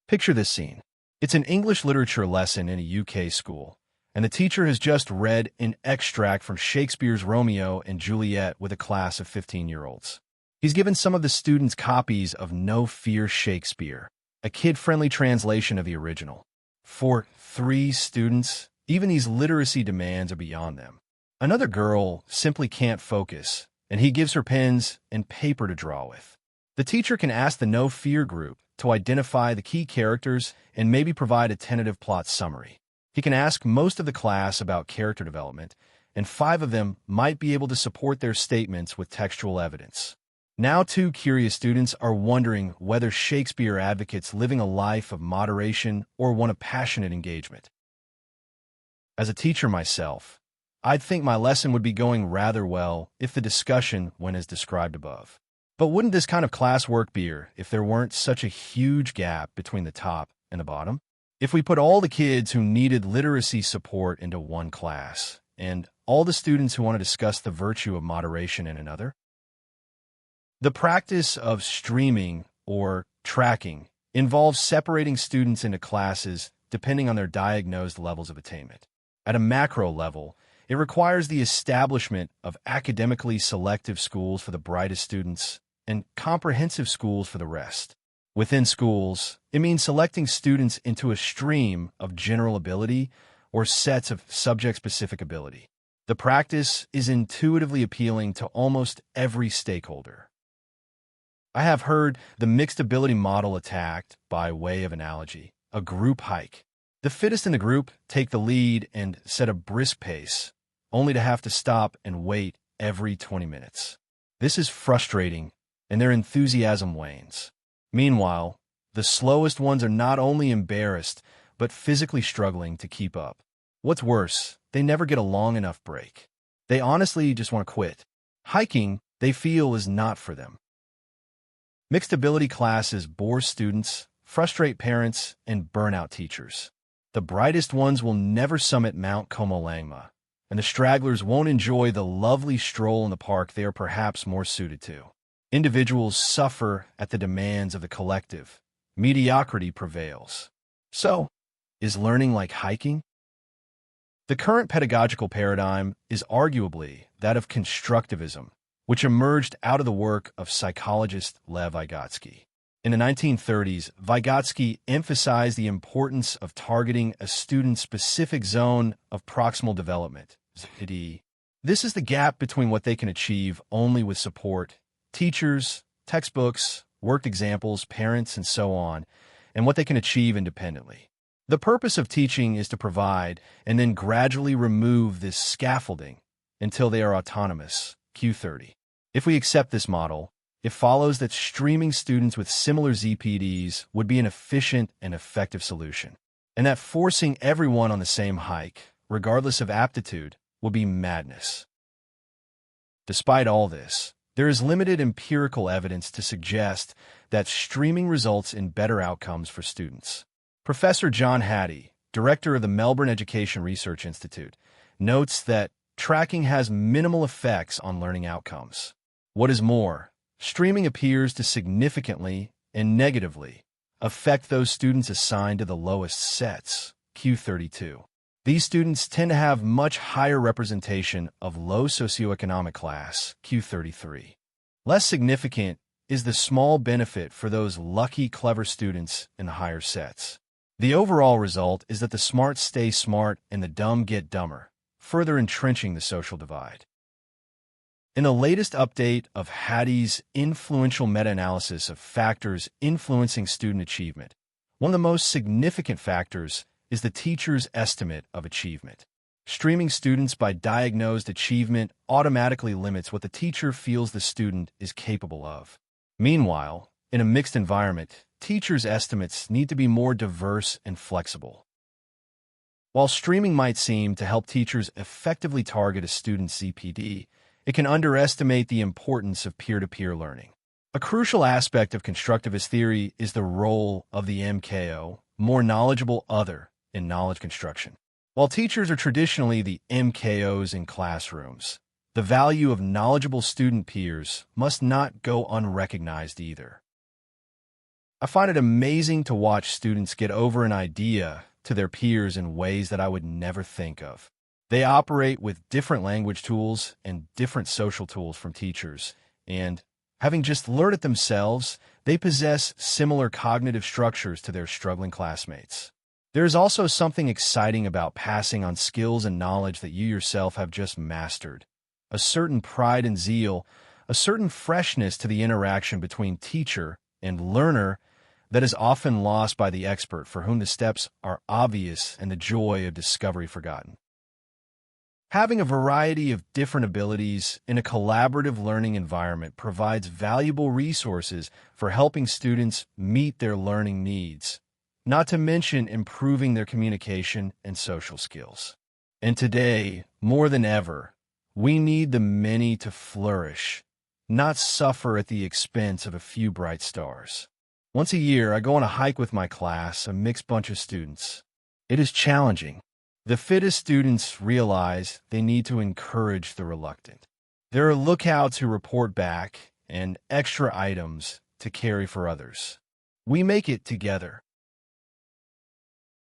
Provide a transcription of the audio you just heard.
Picture this scene. It's an English literature lesson in a UK school, and the teacher has just read an extract from Shakespeare's Romeo and Juliet with a class of 15-year-olds. He's given some of the students copies of No Fear Shakespeare, a kid-friendly translation of the original. For 3 students, even these literacy demands are beyond them. Another girl simply can't focus, and he gives her pens and paper to draw with. The teacher can ask the No Fear group to identify the key characters and maybe provide a tentative plot summary. He can ask most of the class about character development, and 5 of them might be able to support their statements with textual evidence. Now 2 curious students are wondering whether Shakespeare advocates living a life of moderation or one of passionate engagement. As a teacher myself, I'd think my lesson would be going rather well if the discussion went as described above. But wouldn't this kind of class work better if there weren't such a huge gap between the top and the bottom? If we put all the kids who needed literacy support into one class, and all the students who want to discuss the virtue of moderation in another? The practice of streaming or tracking involves separating students into classes depending on their diagnosed levels of attainment. At a macro level, it requires the establishment of academically selective schools for the brightest students and comprehensive schools for the rest. Within schools, it means selecting students into a stream of general ability or sets of subject-specific ability. The practice is intuitively appealing to almost every stakeholder. I have heard the mixed ability model attacked by way of analogy, a group hike. The fittest in the group take the lead and set a brisk pace, only to have to stop and wait every 20 minutes. This is frustrating, and their enthusiasm wanes. Meanwhile, the slowest ones are not only embarrassed, but physically struggling to keep up. What's worse, they never get a long enough break. They honestly just want to quit. Hiking, they feel, is not for them. Mixed ability classes bore students, frustrate parents, and burn out teachers. The brightest ones will never summit Mount Como-Langma, and the stragglers won't enjoy the lovely stroll in the park they are perhaps more suited to. Individuals suffer at the demands of the collective. Mediocrity prevails. So, is learning like hiking? The current pedagogical paradigm is arguably that of constructivism, which emerged out of the work of psychologist Lev Vygotsky. In the 1930s, Vygotsky emphasized the importance of targeting a student's specific zone of proximal development, ZD. This is the gap between what they can achieve only with support, teachers, textbooks, worked examples, parents, and so on, and what they can achieve independently. The purpose of teaching is to provide and then gradually remove this scaffolding until they are autonomous, Q30. If we accept this model, it follows that streaming students with similar ZPDs would be an efficient and effective solution, and that forcing everyone on the same hike, regardless of aptitude, will be madness. Despite all this, there is limited empirical evidence to suggest that streaming results in better outcomes for students. Professor John Hattie, director of the Melbourne Education Research Institute, notes that tracking has minimal effects on learning outcomes. What is more, streaming appears to significantly and negatively affect those students assigned to the lowest sets, Q32. These students tend to have much higher representation of low socioeconomic class, Q33. Less significant is the small benefit for those lucky, clever students in the higher sets. The overall result is that the smart stay smart and the dumb get dumber, further entrenching the social divide. In the latest update of Hattie's influential meta-analysis of factors influencing student achievement, one of the most significant factors is the teacher's estimate of achievement. Streaming students by diagnosed achievement automatically limits what the teacher feels the student is capable of. Meanwhile, in a mixed environment, teachers' estimates need to be more diverse and flexible. While streaming might seem to help teachers effectively target a student's ZPD, it can underestimate the importance of peer-to-peer learning. A crucial aspect of constructivist theory is the role of the MKO, more knowledgeable other, in knowledge construction. While teachers are traditionally the MKOs in classrooms, the value of knowledgeable student peers must not go unrecognized either. I find it amazing to watch students get over an idea to their peers in ways that I would never think of. They operate with different language tools and different social tools from teachers, and having just learned it themselves, they possess similar cognitive structures to their struggling classmates. There is also something exciting about passing on skills and knowledge that you yourself have just mastered. A certain pride and zeal, a certain freshness to the interaction between teacher and learner that is often lost by the expert for whom the steps are obvious and the joy of discovery forgotten. Having a variety of different abilities in a collaborative learning environment provides valuable resources for helping students meet their learning needs, not to mention improving their communication and social skills. And today, more than ever, we need the many to flourish, not suffer at the expense of a few bright stars. Once a year, I go on a hike with my class, a mixed bunch of students. It is challenging. The fittest students realize they need to encourage the reluctant. There are lookouts who report back and extra items to carry for others. We make it together.